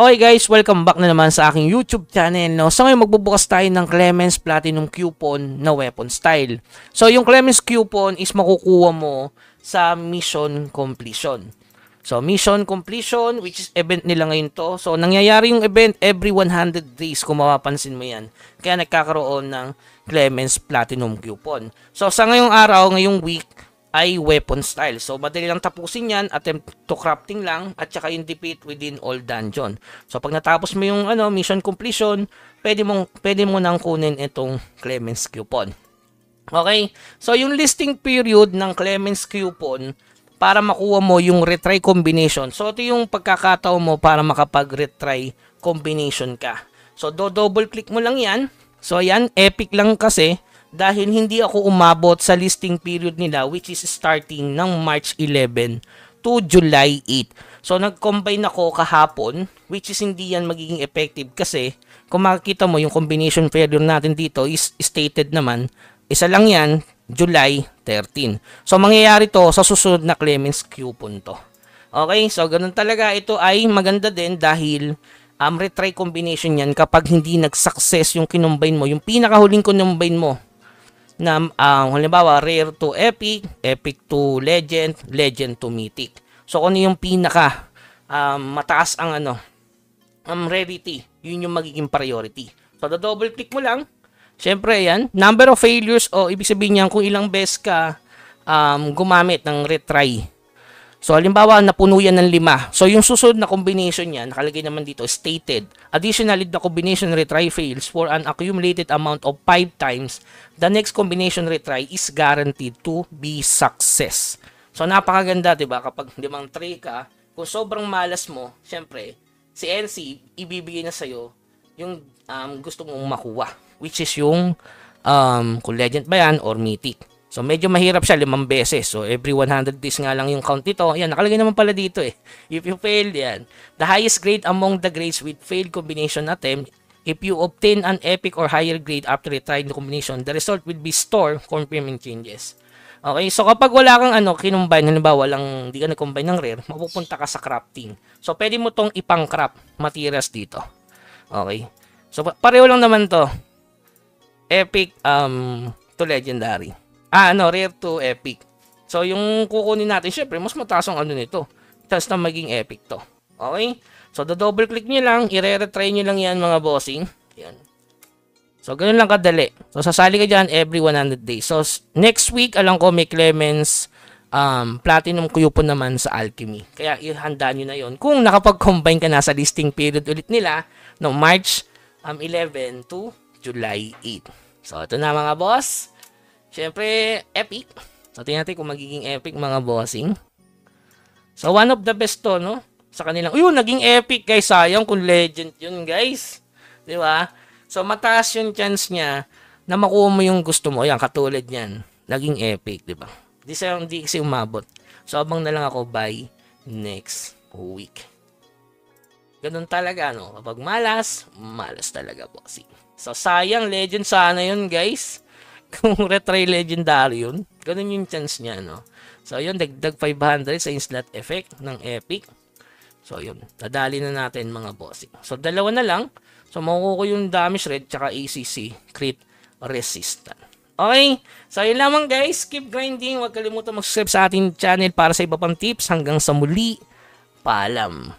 Okay guys, welcome back na naman sa aking YouTube channel. No? So ngayon magbubukas tayo ng Clemens Platinum Coupon na weapon style. So yung Clemens Coupon is makukuha mo sa mission completion. So mission completion, which is event nila ngayon to. So nangyayari yung event every 100 days kung mapapansin mo yan. Kaya nagkakaroon ng Clemens Platinum Coupon. So sa ngayong araw, ngayong week, ay weapon style. So, madali lang tapusin yan. Attempt to crafting lang. At saka yung defeat within all dungeon. So, pag natapos mo yung mission completion, pwede mo nang kunin itong Clemens Coupon. Okay? So, yung listing period ng Clemens Coupon para makuha mo yung retry combination. So, ito yung pagkakataon mo para makapag-retry combination ka. So, double click mo lang yan. So, yan. Epic lang kasi. Dahil hindi ako umabot sa listing period nila which is starting ng March 11 to July 8. So nag-combine ako kahapon which is hindi yan magiging effective kasi kung makikita mo yung combination period natin dito is stated naman isa lang yan July 13. So mangyayari to sa susunod na Clemens Coupon to. Okay, so ganun talaga. Ito ay maganda din dahil retry combination yan kapag hindi nag-success yung kinumbine mo, yung pinakahuling kinumbine mo na halimbawa rare to epic, epic to legend, legend to mythic. So kung ano yung pinaka mataas ang rarity, yun yung magiging priority. So double click mo lang. Syempre yan, number of failures o ibig sabihin niyan kung ilang beses ka gumamit ng retry. So, halimbawa, napuno yan ng 5. So, yung susunod na combination yan, nakalagay naman dito, stated. Additionally, the combination retry fails for an accumulated amount of 5 times. The next combination retry is guaranteed to be success. So, napakaganda, diba? Kapag 5 try ka, kung sobrang malas mo, syempre, si NC, ibibigay na sa'yo yung gusto mong makuha. Which is yung, kung legend ba yan, or mythic. So, medyo mahirap siya 5 beses. So, every 100 days nga lang yung count nito. Ayan, nakalagay naman pala dito eh. If you failed, yan. The highest grade among the grades with failed combination attempt, if you obtain an epic or higher grade after retrying the combination, the result will be stored, confirming changes. Okay, so kapag wala kang kinumbine, halimbawa, hindi ka nag-combine ng rare, mapupunta ka sa crafting. So, pwede mo tong ipang-craft materials dito. Okay. So, pareho lang naman to. Epic to legendary. Rare to epic. So, yung kukunin natin, syempre, mas mataas ang nito. Tapos na maging epic to. Okay? So, double click nyo lang, i-retry nyo lang yan, mga bossing. Yan. So, ganun lang kadali. So, sasali ka dyan every 100 days. So, next week, alam ko, may Clemens Platinum Coupon naman sa Alchemy. Kaya, ihanda nyo na yon. Kung nakapag-combine ka na sa listing period ulit nila, no, March 11 to July 8. So, ito na mga boss. Siyempre, epic. So, tingnan natin kung magiging epic mga bossing. So, one of the best to, no? Sa kanilang, naging epic guys. Sayang kung legend yun guys. Di ba? So, mataas yung chance niya na makuha mo yung gusto mo. Ayan, katulad yan. Naging epic, di ba? Hindi kasi umabot. So, abang na lang ako by next week. Ganun talaga, no? Kapag malas, malas talaga bossing. So, sayang legend sana yun guys. Kung retry legendary yun, ganun yung chance niya, no? So, yun, dagdag 500 sa instant effect ng epic. So, yun, nadali na natin mga bossing. So, dalawa na lang. So, makukuha yung damage rate tsaka ACC, crit resistant. Okay? So, yun lamang guys. Keep grinding. Huwag kalimutan mag-subscribe sa ating channel para sa iba pang tips. Hanggang sa muli. Paalam.